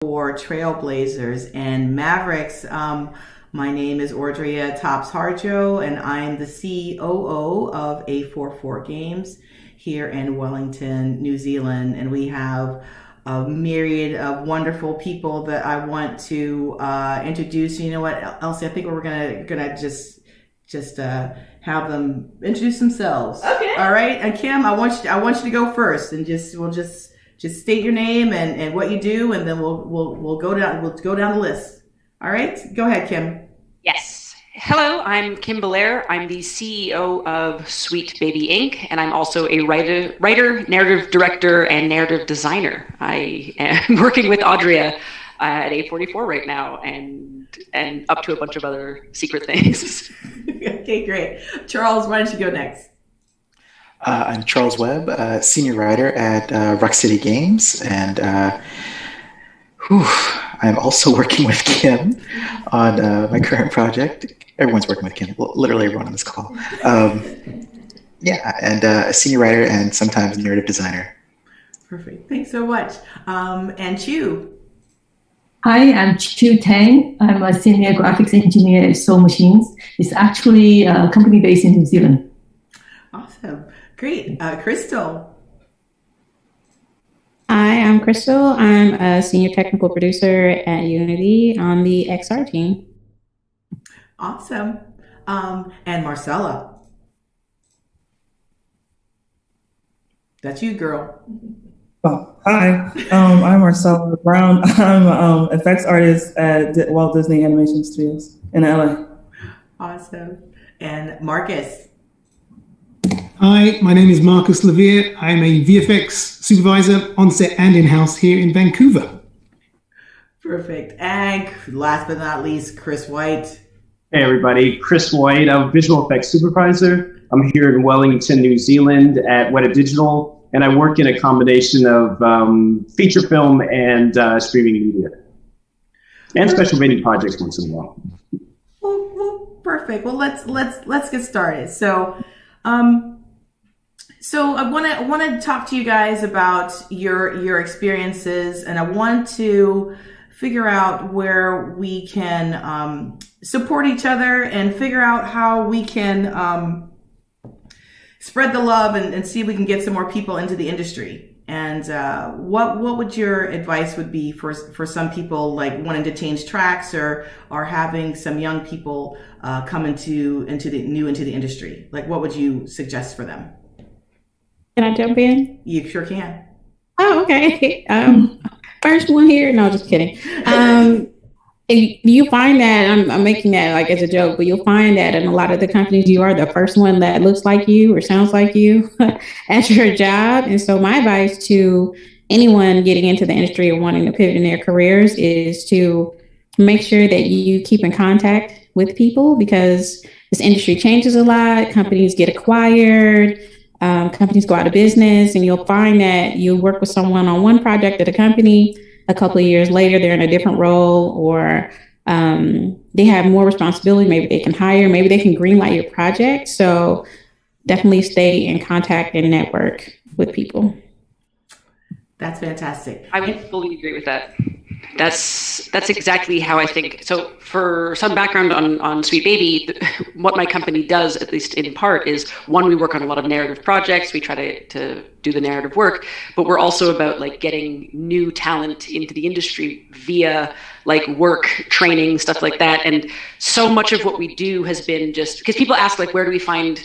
for Trailblazers and Mavericks. My name is Audria Tops-Harjo, and I am the COO of A44 Games here in Wellington, New Zealand. And we have a myriad of wonderful people that I want to introduce. You know what, Elsie? I think we're gonna just have them introduce themselves. Okay. All right. And Kim, I want you to go first, and we'll just state your name and what you do, and then we'll go down the list. All right, go ahead, Kim. Yes. Hello, I'm Kim Belair. I'm the CEO of Sweet Baby Inc., and I'm also a writer, narrative director, and narrative designer. I am working with Audria at A44 right now, and up to a bunch of other secret things. Okay, great. Charles, why don't you go next? I'm Charles Webb, senior writer at Rock City Games, and I'm also working with Kim on my current project. Everyone's working with Kim, literally everyone on this call. And a senior writer and sometimes narrative designer. Perfect. Thanks so much. And Chu. Hi, I'm Chu Tang. I'm a senior graphics engineer at Soul Machines. It's actually a company based in New Zealand. Awesome. Great. Crystal. Hi, I'm Crystal. I'm a senior technical producer at Unity on the XR team. Awesome. And Marcella. That's you, girl. Oh, hi. I'm Marcella Brown. I'm an effects artist at Walt Disney Animation Studios in LA. Awesome. And Marcus. Hi, my name is Marcus Levere. I'm a VFX supervisor on set and in-house here in Vancouver. Perfect. And last but not least, Chris White. Hey everybody, Chris White. I'm a visual effects supervisor. I'm here in Wellington, New Zealand at Weta Digital, and I work in a combination of feature film and streaming media, and special media projects once in a while. Well, perfect. Well, let's get started. So I want to talk to you guys about your experiences, and I want to figure out where we can support each other and figure out how we can spread the love and see if we can get some more people into the industry. And what would your advice would be for some people like wanting to change tracks or having some young people come into the industry? Like, what would you suggest for them? Can I jump in? You sure can. Oh, okay. First one here. No, just kidding. You find that, I'm making that like as a joke, but you'll find that in a lot of the companies, you are the first one that looks like you or sounds like you at your job. And so my advice to anyone getting into the industry or wanting to pivot in their careers is to make sure that you keep in contact with people, because this industry changes a lot. Companies get acquired. Companies go out of business, and you'll find that you work with someone on one project at a company. A couple of years later, they're in a different role, or they have more responsibility. Maybe they can hire, maybe they can greenlight your project. So definitely stay in contact and network with people. That's fantastic. I would fully agree with that. That's exactly how I think. So for some background on Sweet Baby, what my company does, at least in part, is one, we work on a lot of narrative projects. We try to do the narrative work, but we're also about like getting new talent into the industry via like work, training, stuff like that. And so much of what we do has been just because people ask like, where do we find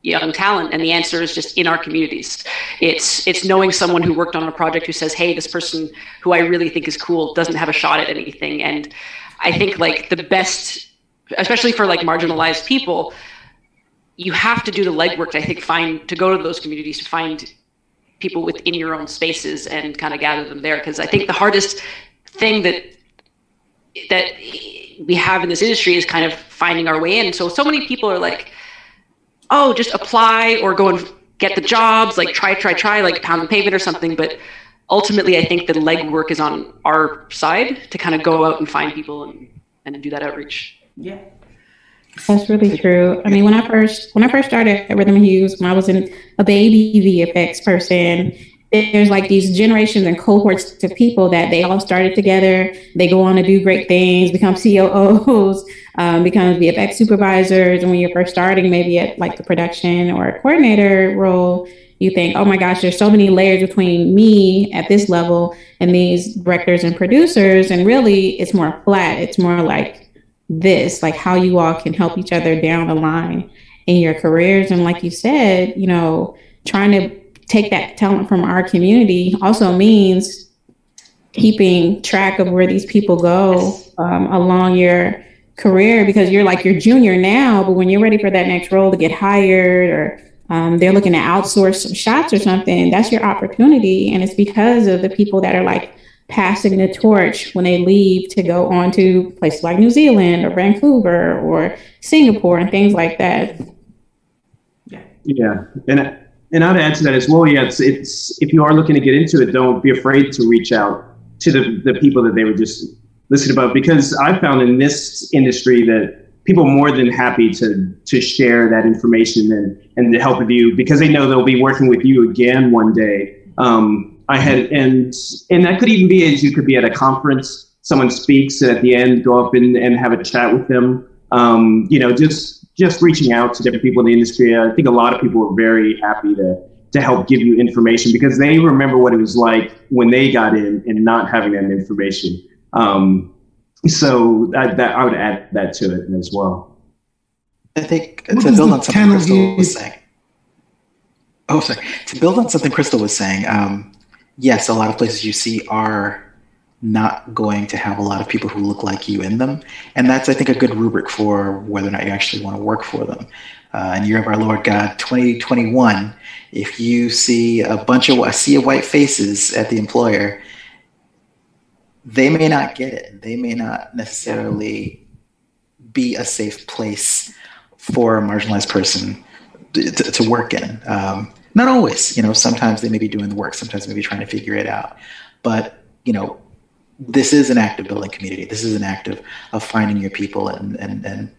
young talent? And the answer is just in our communities. It's knowing someone who worked on a project who says, hey, this person who I really think is cool doesn't have a shot at anything. And I think like the best, especially for like marginalized people, you have to do the legwork to, I think, to go to those communities to find people within your own spaces and kind of gather them there. Because I think the hardest thing that we have in this industry is kind of finding our way in. So many people are like, oh, just apply or go and get the jobs, like try, like pound the pavement or something. But ultimately, I think the legwork is on our side to kind of go out and find people and do that outreach. Yeah. That's really true. I mean, when I first started at Rhythm and Hues, when I was a baby VFX person, there's like these generations and cohorts of people that they all started together. They go on to do great things, become COOs, become VFX supervisors. And when you're first starting, maybe at like the production or coordinator role, you think, oh my gosh, there's so many layers between me at this level and these directors and producers. And really, it's more flat. It's more like this, like how you all can help each other down the line in your careers. And like you said, you know, trying to take that talent from our community also means keeping track of where these people go along your career, because you're junior now, but when you're ready for that next role to get hired, or they're looking to outsource some shots or something, that's your opportunity. And it's because of the people that are like passing the torch when they leave to go on to places like New Zealand or Vancouver or Singapore and things like that. Yeah. And I'd add to that as well. Yeah, it's if you are looking to get into it, don't be afraid to reach out to the people that they were just listening about, because I found in this industry that people are more than happy to share that information and to help with you, because they know they'll be working with you again one day. I had, and that could even be as you could be at a conference, someone speaks, and at the end go up and have a chat with them. You know, just reaching out to different people in the industry. I think a lot of people are very happy to help give you information, because they remember what it was like when they got in and not having that information. So that I would add that to it as well. I think to build on something Crystal was saying. Oh, sorry. To build on something Crystal was saying, yes, a lot of places you see are not going to have a lot of people who look like you in them. And that's, I think, a good rubric for whether or not you actually want to work for them. In the year of our Lord God, 2021, if you see a sea of white faces at the employer, they may not get it. They may not necessarily be a safe place for a marginalized person to work in. Not always, you know, sometimes they may be doing the work, sometimes they may be trying to figure it out. But, you know, this is an act of building community. This is an act of finding your people and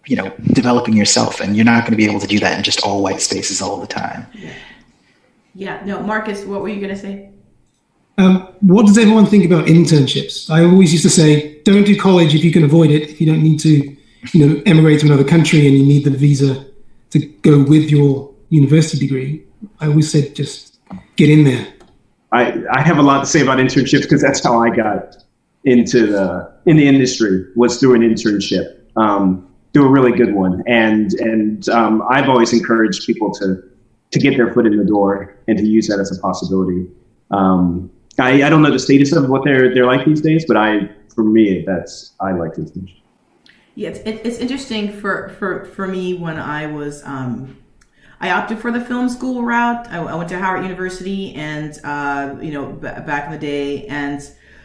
you know, developing yourself. And you're not going to be able to do that in just all white spaces all the time. Yeah. No, Marcus, what were you going to say? What does everyone think about internships? I always used to say, don't do college if you can avoid it. If you don't need to, you know, emigrate to another country and you need the visa to go with your university degree, I always said, just get in there. I have a lot to say about internships, because that's how I got into the industry, was through an internship, through a really good one. And I've always encouraged people to get their foot in the door and to use that as a possibility. I don't know the status of what they're like these days, but I like this. Yeah, it's interesting for me when I was I opted for the film school route. I went to Howard University, and you know, back in the day, and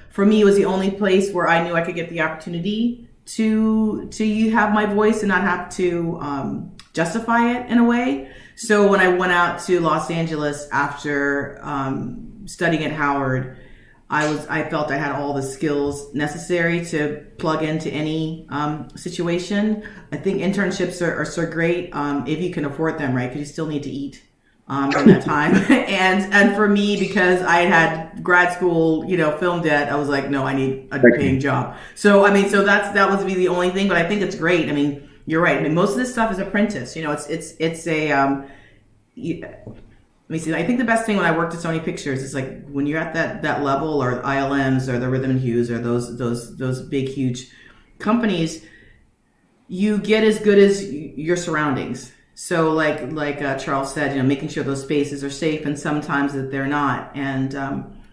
for me it was the only place where I knew I could get the opportunity to have my voice and not have to justify it in a way. So when I went out to Los Angeles after studying at Howard, I felt I had all the skills necessary to plug into any situation. I think internships are so great if you can afford them, right? Because you still need to eat during that time. and for me, because I had grad school, you know, film debt, I was like, no, I need a paying job. So I mean, so that was the only thing. But I think it's great. I mean, you're right. I mean, most of this stuff is apprentice. You know, it's a let me see. I think the best thing when I worked at Sony Pictures is like when you're at that level, or ILMs or the Rhythm and Hues or those big huge companies, you get as good as your surroundings. So like Charles said, you know, making sure those spaces are safe, and sometimes that they're not. And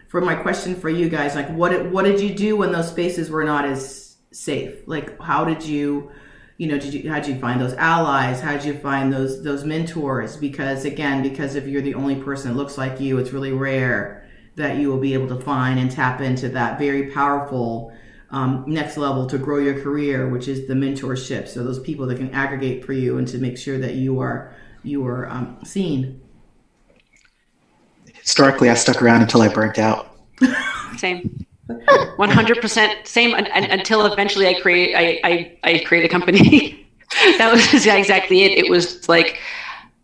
for my question for you guys, like what did you do when those spaces were not as safe? Like how did you? You know, how'd you find those allies? How'd you find those mentors? Because if you're the only person that looks like you, it's really rare that you will be able to find and tap into that very powerful next level to grow your career, which is the mentorship. So those people that can aggregate for you and to make sure that you are seen. Historically, I stuck around until I burnt out. Same. 100% same until eventually I create a company. That was exactly it. It was like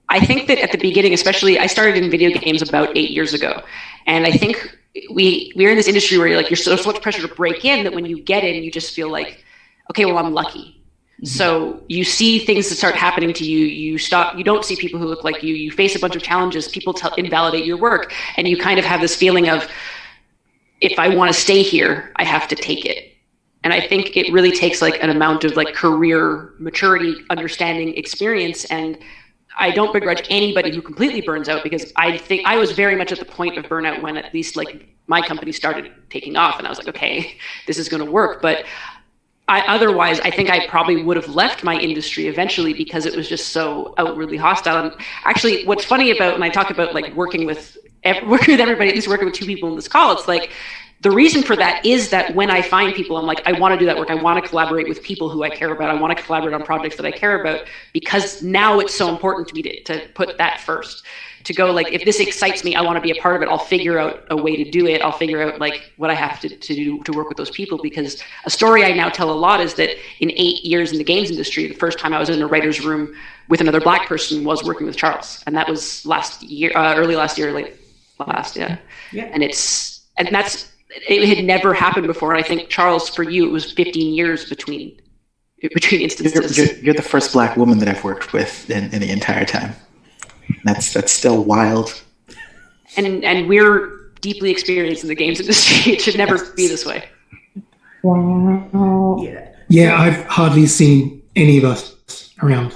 I think that at the beginning, especially, I started in video games about 8 years ago. And I think we're in this industry where you're so much pressure to break in that when you get in, you just feel like, okay, well, I'm lucky. So you see things that start happening to you. You don't see people who look like you. You face a bunch of challenges. People invalidate your work. And you kind of have this feeling of, if I want to stay here, I have to take it. And I think it really takes like an amount of like career maturity, understanding, experience. And I don't begrudge anybody who completely burns out, because I think I was very much at the point of burnout when at least like my company started taking off, and I was like, okay, this is going to work. But otherwise, I think I probably would have left my industry eventually, because it was just so outwardly hostile. And actually, what's funny about when I talk about like working with everybody, at least working with 2 people in this call, it's like the reason for that is that when I find people, I'm like, I want to do that work. I want to collaborate with people who I care about. I want to collaborate on projects that I care about, because now it's so important to me to put that first. To go like, if this excites me, I want to be a part of it. I'll figure out a way to do it. I'll figure out like what I have to do to work with those people. Because a story I now tell a lot is that in 8 years in the games industry, the first time I was in a writer's room with another Black person was working with Charles. And that was early last year, late last, yeah. And it had never happened before. And I think, Charles, for you, it was 15 years between instances. You're the first Black woman that I've worked with in the entire time. That's still wild. And we're deeply experienced in the games industry. It should never be this way. Wow. Yeah, I've hardly seen any of us around.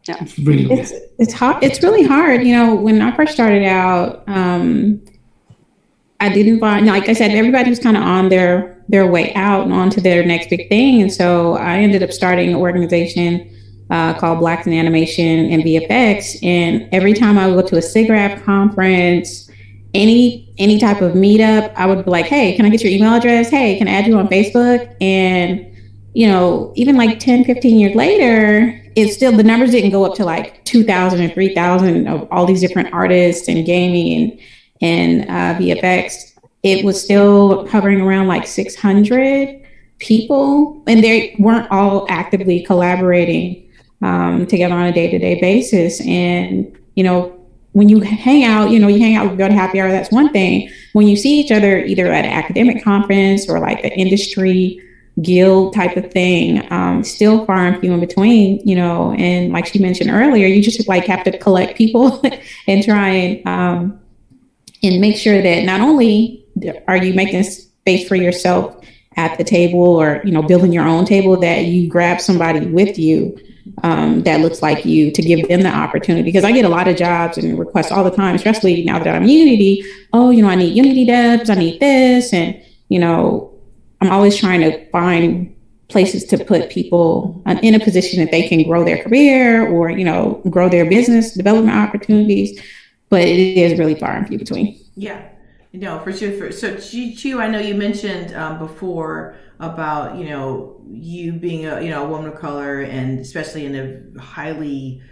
Yeah. It's really weird. It's hard. It's really hard. You know, when I first started out, I didn't find, like I said, everybody was kind of on their way out and on to their next big thing. And so I ended up starting an organization called Blacks in Animation and VFX. And every time I would go to a SIGGRAPH conference, any type of meetup, I would be like, hey, can I get your email address? Hey, can I add you on Facebook? And, you know, even like 10, 15 years later, it's still, the numbers didn't go up to like 2,000 and 3,000 of all these different artists and gaming and VFX. It was still hovering around like 600 people, and they weren't all actively collaborating together on a day-to-day basis. And, you know, when you hang out, you go to happy hour, that's one thing. When you see each other either at an academic conference or like an industry guild type of thing, still far and few in between, you know. And like she mentioned earlier, you just like have to collect people and try and make sure that not only are you making space for yourself at the table, or, you know, building your own table, that you grab somebody with you that looks like you, to give them the opportunity. Because I get a lot of jobs and requests all the time, especially now that I'm Unity. Oh, you know, I need Unity devs, I need this. And, you know, I'm always trying to find places to put people in a position that they can grow their career, or, you know, grow their business development opportunities. But it is really far and few between. Yeah, no, for sure. So Chu, I know you mentioned before about, you know, you being a woman of color, and especially in a highly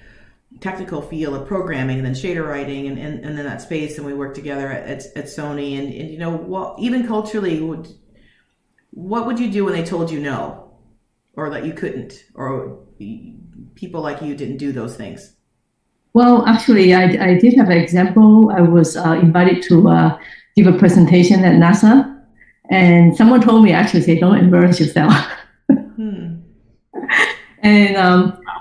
technical field of programming and then shader writing and in that space, and we work together at Sony, and you know, what, even culturally, what would you do when they told you no, or that you couldn't, or people like you didn't do those things? Well, actually, I did have an example. I was invited to give a presentation at NASA, and someone told me, actually, say, don't embarrass yourself. And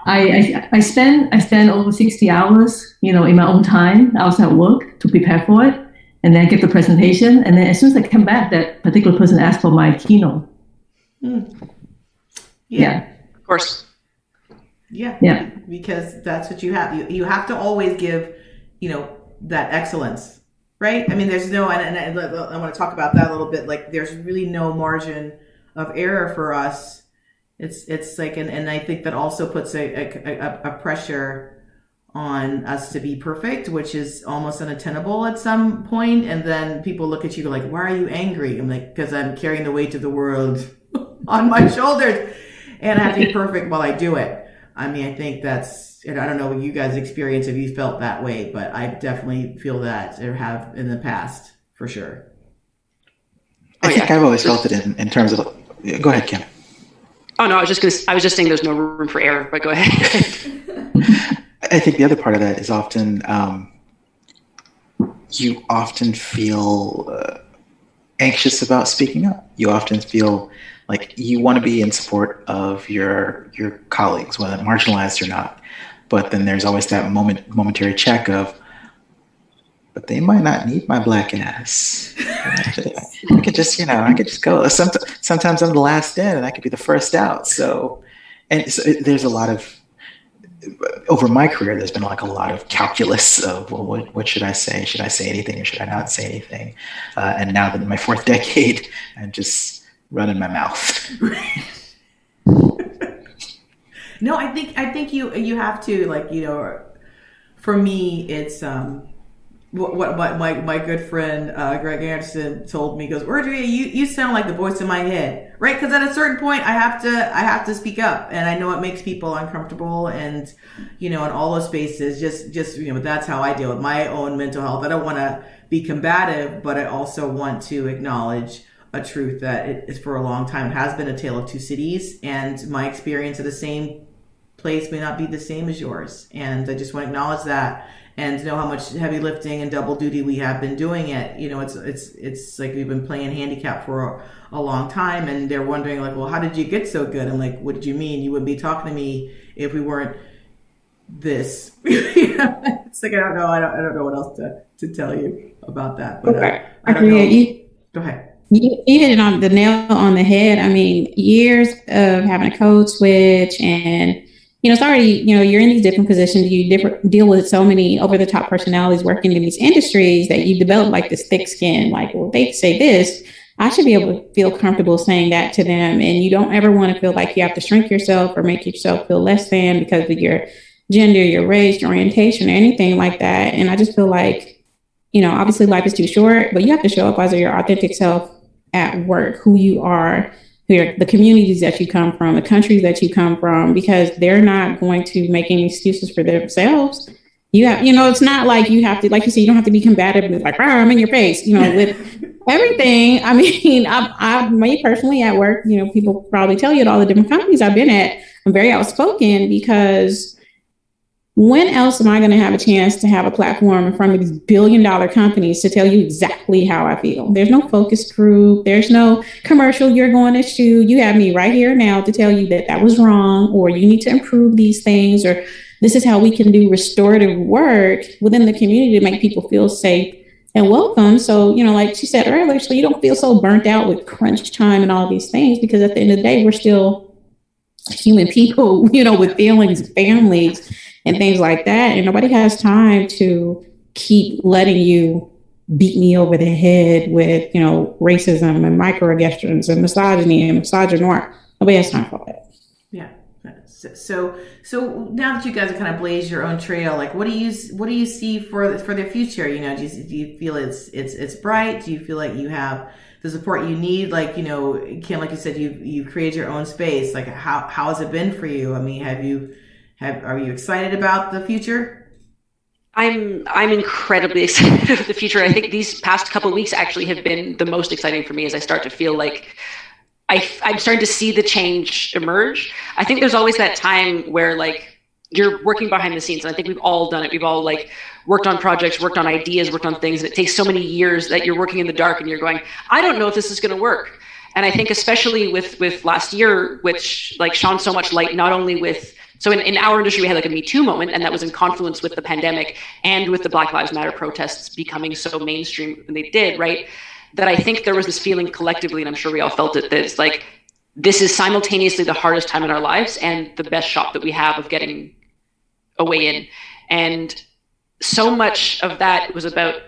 I spent over 60 hours, you know, in my own time outside work to prepare for it, and then give the presentation. And then as soon as I came back, that particular person asked for my keynote. Yeah. Of course. Yeah, because that's what you have. You have to always give, you know, that excellence, right? I mean, there's no, and I want to talk about that a little bit. Like, there's really no margin of error for us. It's like, and I think that also puts a pressure on us to be perfect, which is almost unattainable at some point. And then people look at you like, why are you angry? I'm like, because I'm carrying the weight of the world on my shoulders, and I have to be perfect while I do it. I mean, I think that's, and I don't know what you guys experience, if you felt that way, but I definitely feel that, or have in the past, for sure. I think I've always felt it in terms of, go ahead, Kim. Oh no, I was just saying there's no room for error, but go ahead. I think the other part of that is often you often feel anxious about speaking up. You often feel like you want to be in support of your colleagues, whether marginalized or not. But then there's always that momentary check of, but they might not need my black ass. I could just go. Sometimes I'm the last in, and I could be the first out. So there's a lot of, over my career, there's been like a lot of calculus of, well, what should I say? Should I say anything or should I not say anything? And now that in my fourth decade, I'm just running my mouth. No, I think you have to, like, for me, it's what my good friend Greg Anderson told me. He goes, Audrey, you sound like the voice in my head, right? Because at a certain point, I have to speak up, and I know it makes people uncomfortable, and in all those spaces, just that's how I deal with my own mental health. I don't want to be combative, but I also want to acknowledge a truth that it is, for a long time, it has been a tale of two cities, and my experience at the same place may not be the same as yours, and I just want to acknowledge that. And to know how much heavy lifting and double duty we have been doing it. It's like we've been playing handicap for a long time, and they're wondering, like, well, how did you get so good? I'm like, what did you mean? You wouldn't be talking to me if we weren't this. It's like, I don't know what else to tell you about that. But I don't know. Go ahead. You hit it on the nail on the head. I mean, years of having a code switch, and it's already, you're in these different positions. You deal with so many over-the-top personalities working in these industries that you develop like this thick skin. Like, well, they say this, I should be able to feel comfortable saying that to them. And you don't ever want to feel like you have to shrink yourself or make yourself feel less than because of your gender, your race, your orientation, or anything like that. And I just feel like, obviously life is too short, but you have to show up as your authentic self at work, who you are, the communities that you come from, the countries that you come from, because they're not going to make any excuses for themselves. You have, it's not like you have to, like you said, you don't have to be combative with like, I'm in your face, with everything. I mean, me personally at work, people probably tell you at all the different companies I've been at, I'm very outspoken, because when else am I going to have a chance to have a platform in front of these billion-dollar companies to tell you exactly how I feel? There's no focus group. There's no commercial you're going to shoot. You have me right here now to tell you that was wrong, or you need to improve these things, or this is how we can do restorative work within the community to make people feel safe and welcome. So, like she said earlier, so you don't feel so burnt out with crunch time and all these things, because at the end of the day, we're still human people, with feelings, families, and things like that. And nobody has time to keep letting you beat me over the head with, racism and microaggressions and misogyny and misogynoir. Nobody has time for that. Yeah. So now that you guys have kind of blazed your own trail, like, what do you see for the future? Do you feel it's bright? Do you feel like you have the support you need? Like, Kim, like you said, you created your own space. Like, how has it been for you? I mean, are you excited about the future? I'm incredibly excited about the future. I think these past couple of weeks actually have been the most exciting for me, as I start to feel like I'm starting to see the change emerge. I think there's always that time where, like, you're working behind the scenes, and I think we've all done it. We've all, like, worked on projects, worked on ideas, worked on things, and it takes so many years that you're working in the dark and you're going, I don't know if this is going to work. And I think especially with last year, which, like, shone so much light, not only with, so in our industry, we had like a Me Too moment, and that was in confluence with the pandemic and with the Black Lives Matter protests becoming so mainstream when they did, right? That I think there was this feeling collectively, and I'm sure we all felt it, that it's like, this is simultaneously the hardest time in our lives and the best shot that we have of getting a way in. And so much of that was about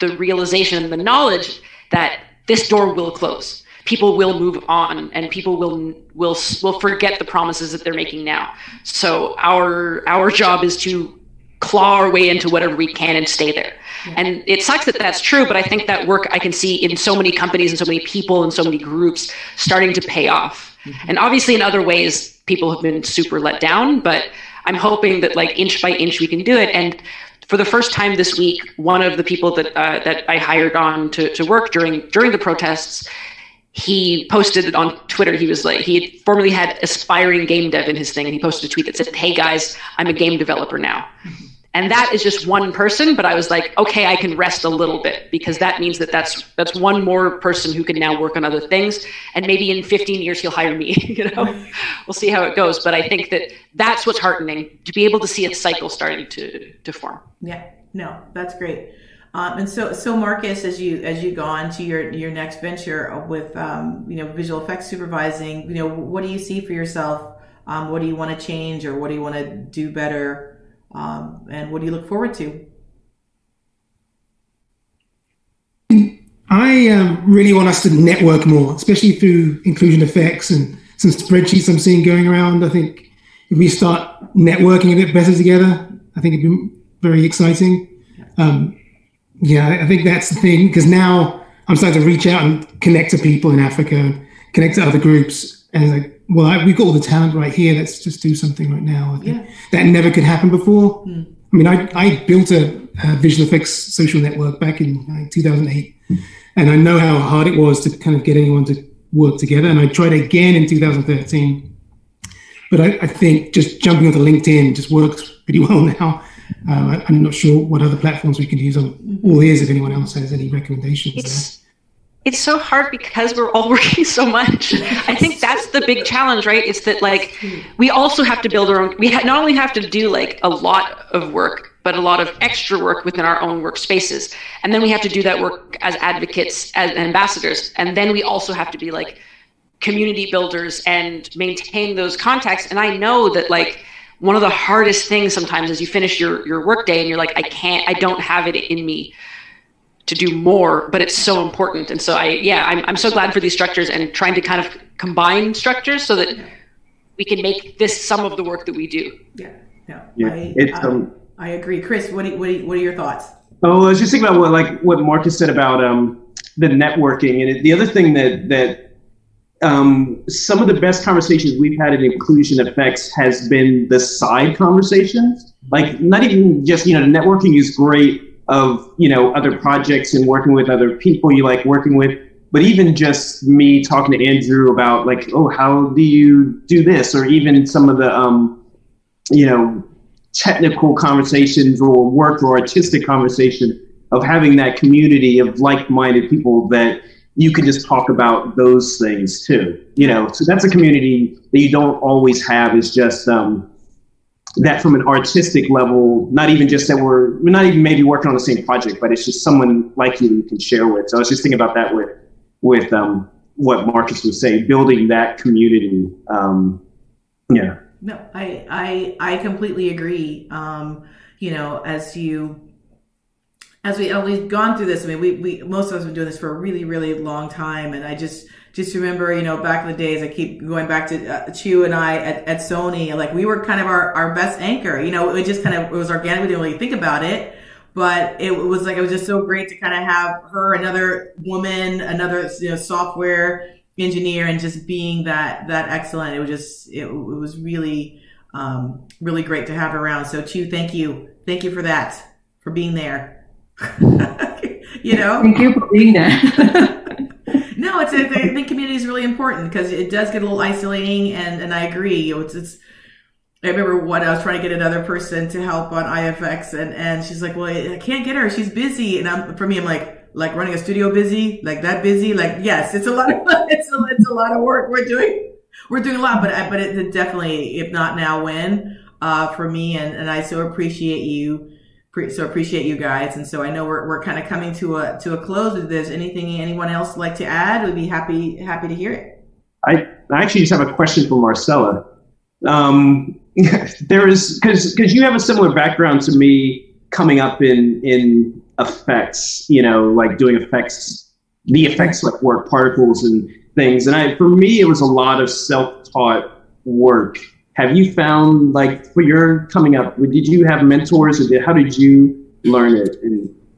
the realization and the knowledge that this door will close. People will move on, and people will forget the promises that they're making now. So our job is to claw our way into whatever we can and stay there. Yeah. And it sucks that that's true, but I think that work I can see in so many companies and so many people and so many groups starting to pay off. Mm-hmm. And obviously in other ways, people have been super let down, but I'm hoping that, like, inch by inch we can do it. And for the first time this week, one of the people that I hired on to work during the protests he posted it on Twitter. He was like, he had formerly had aspiring game dev in his thing, and he posted a tweet that said, "Hey guys, I'm a game developer now." And that is just one person, but I was like, okay, I can rest a little bit, because that means that that's one more person who can now work on other things. And maybe in 15 years, he'll hire me, we'll see how it goes. But I think that that's what's heartening, to be able to see a cycle starting to form. Yeah, no, that's great. And so Marcus, as you go on to your next venture with, visual effects supervising, what do you see for yourself? What do you want to change, or what do you want to do better? And what do you look forward to? I really want us to network more, especially through InclusionFX and some spreadsheets I'm seeing going around. I think if we start networking a bit better together, I think it'd be very exciting. I think that's the thing, because now I'm starting to reach out and connect to people in Africa, and connect to other groups, and like, well, we've got all the talent right here. Let's just do something right now. I think that never could happen before. I mean, I built a visual effects social network back in 2008, and I know how hard it was to kind of get anyone to work together. And I tried again in 2013, but I think just jumping onto LinkedIn just works pretty well now. I'm not sure what other platforms we could use. I'm all ears if anyone else has any recommendations. It's so hard because we're all working so much. I think that's the big challenge, right? It's that we also have to build our own, not only have to do a lot of work, but a lot of extra work within our own workspaces. And then we have to do that work as advocates, as ambassadors. And then we also have to be community builders and maintain those contacts. And I know that one of the hardest things sometimes is you finish your work day and you're like, I don't have it in me to do more, but it's so important. And so I'm so glad for these structures and trying to kind of combine structures so that we can make this some of the work that we do. I agree. Chris, what are your thoughts? Oh, I was just thinking about what Marcus said about the networking, and the other thing that some of the best conversations we've had in InclusionFX has been the side conversations. Not even just the networking is great, of other projects and working with other people you like working with, but even just me talking to Andrew about how do you do this, or even some of the technical conversations or work or artistic conversation, of having that community of like-minded people that you can just talk about those things too. So that's a community that you don't always have, is just that from an artistic level, not even just that we're not even maybe working on the same project, but it's just someone like you can share with. So I was just thinking about that with what Marcus was saying, building that community. No, I completely agree. As we've gone through this, I mean, we most of us have been doing this for a really, really long time, and I just remember, back in the days, I keep going back to Chu and I at Sony, we were kind of our best anchor. It just it was organic. We didn't really think about it, but it was just so great to kind of have her, another woman, another software engineer, and just being that excellent. It was really really great to have her around. So Chu, thank you for that, for being there. Thank you for being there. No, I think community is really important, because it does get a little isolating, and I agree. I remember I was trying to get another person to help on IFX, and she's like, well, I can't get her. She's busy. And I'm like running a studio busy, that busy. Yes, it's a lot of, it's a lot of work we're doing a lot, but it definitely, if not now, when, for me. And I so appreciate you. So appreciate you guys, and so I know we're kind of coming to a close. If there's anything anyone else like to add, we'd be happy to hear it. I actually just have a question for Marcella. There is, because you have a similar background to me, coming up in effects, doing effects, the effects work, particles and things. And for me, it was a lot of self-taught work. Have you found, for your coming up, did you have mentors, or how did you learn it?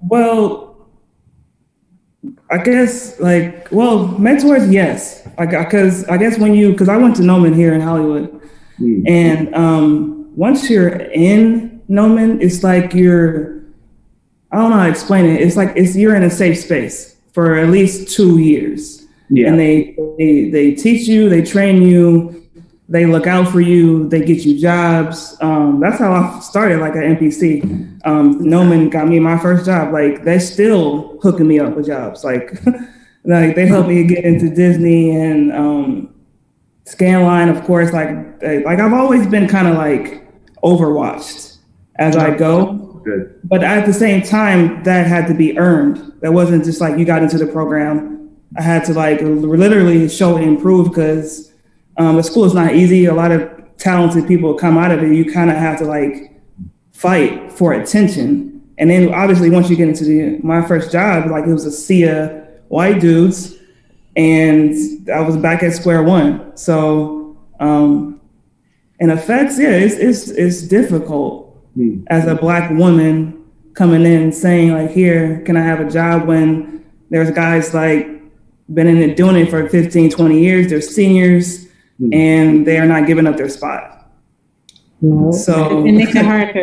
Well, I guess, mentors, yes. Because I guess because I went to Noman here in Hollywood, and once you're in Noman, it's I don't know how to explain it. It's you're in a safe space for at least 2 years. and they teach you, they train you, they look out for you, they get you jobs. That's how I started, like at NPC. Noman got me my first job. Like they're still hooking me up with jobs. Like, like they helped me get into Disney and Scanline, of course. Like I've always been kind of like overwatched as I go. Good. But at the same time, that had to be earned. That wasn't just like you got into the program. I had to like literally show and improve because the school is not easy. A lot of talented people come out of it. You kind of have to like fight for attention. And then obviously once you get into my first job, like it was a sea of white dudes and I was back at square one. So in effects, yeah, it's difficult as a Black woman coming in saying like, here, can I have a job when there's guys like been in it doing it for 15, 20 years. They're seniors. And they are not giving up their spot. So it makes it hard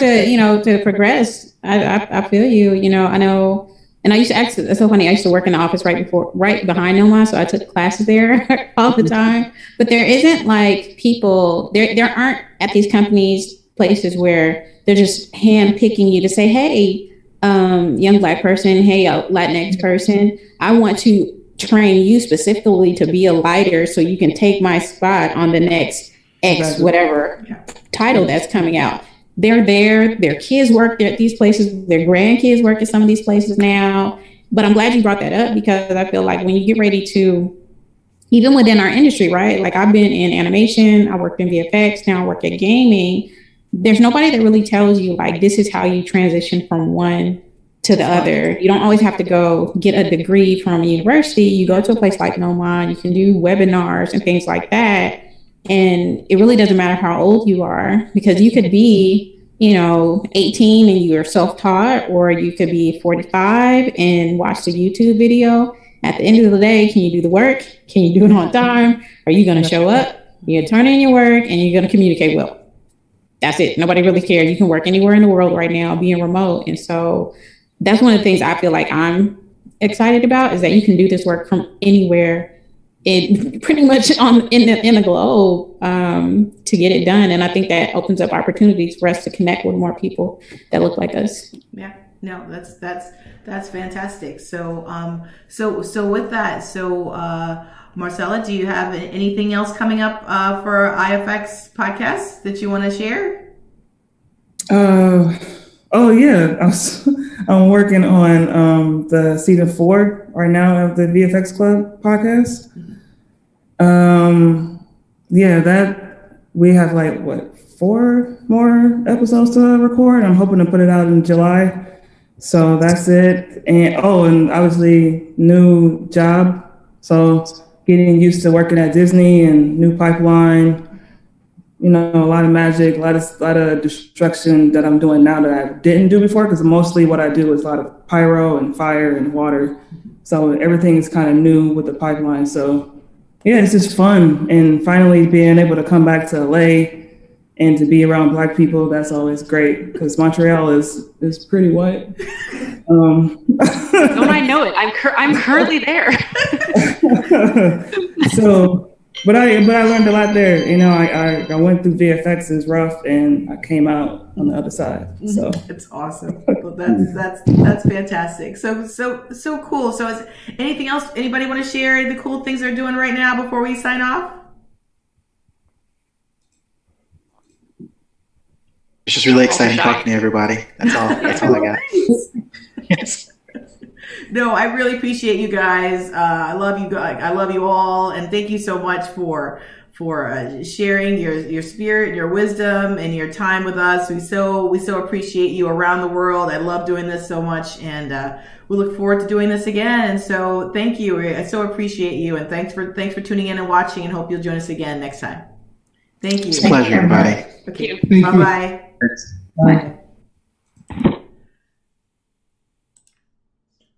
to to progress. I feel you. I know, and I used to actually. It's so funny. I used to work in the office right behind Noma, so I took classes there all the time. But there isn't like people there aren't at these companies places where they're just hand picking you to say, hey, young Black person, hey, Latinx person, I want to train you specifically to be a lighter so you can take my spot on the next X whatever title that's coming out. They're there, their kids work at these places, their grandkids work at some of these places now. But I'm glad you brought that up because I feel like when you get ready to, even within our industry, right? Like I've been in animation, I worked in VFX, now I work at gaming. There's nobody that really tells you like this is how you transition from one to the other. You don't always have to go get a degree from a university. You go to a place like Noma, you can do webinars and things like that. And it really doesn't matter how old you are because you could be, 18 and you're self-taught, or you could be 45 and watch the YouTube video. At the end of the day, can you do the work? Can you do it on time? Are you going to show up? You're going to turn in your work and you're going to communicate well. That's it. Nobody really cares. You can work anywhere in the world right now, being remote. And so that's one of the things I feel like I'm excited about is that you can do this work from anywhere, pretty much in the globe to get it done. And I think that opens up opportunities for us to connect with more people that look like us. Yeah, no, that's fantastic. So so with that, Marcella, do you have anything else coming up for IFX podcast that you want to share? Oh yeah, I'm working on the season 4 right now of the VFX Club podcast. Yeah, that we have like 4 more episodes to record. I'm hoping to put it out in July. So that's it. And obviously new job. So getting used to working at Disney and new pipeline. A lot of magic, a lot of destruction that I'm doing now that I didn't do before, because mostly what I do is a lot of pyro and fire and water. So everything is kind of new with the pipeline. So yeah, it's just fun. And finally being able to come back to LA and to be around Black people, that's always great because Montreal is pretty white. Don't I know it? I'm currently there. But I learned a lot there. I went through VFX is rough, and I came out on the other side. So it's awesome. Well, that's fantastic. So cool. So is anything else? Anybody want to share the cool things they're doing right now before we sign off? It's just really exciting talking to everybody. That's all I got. Yes. No, I really appreciate you guys. I love you guys. I love you all, and thank you so much for sharing your spirit, your wisdom, and your time with us. We so appreciate you around the world. I love doing this so much, and we look forward to doing this again. So thank you. I so appreciate you, and thanks for tuning in and watching. And hope you'll join us again next time. Thank you. It's a pleasure, everybody. Okay. Bye-bye. Bye.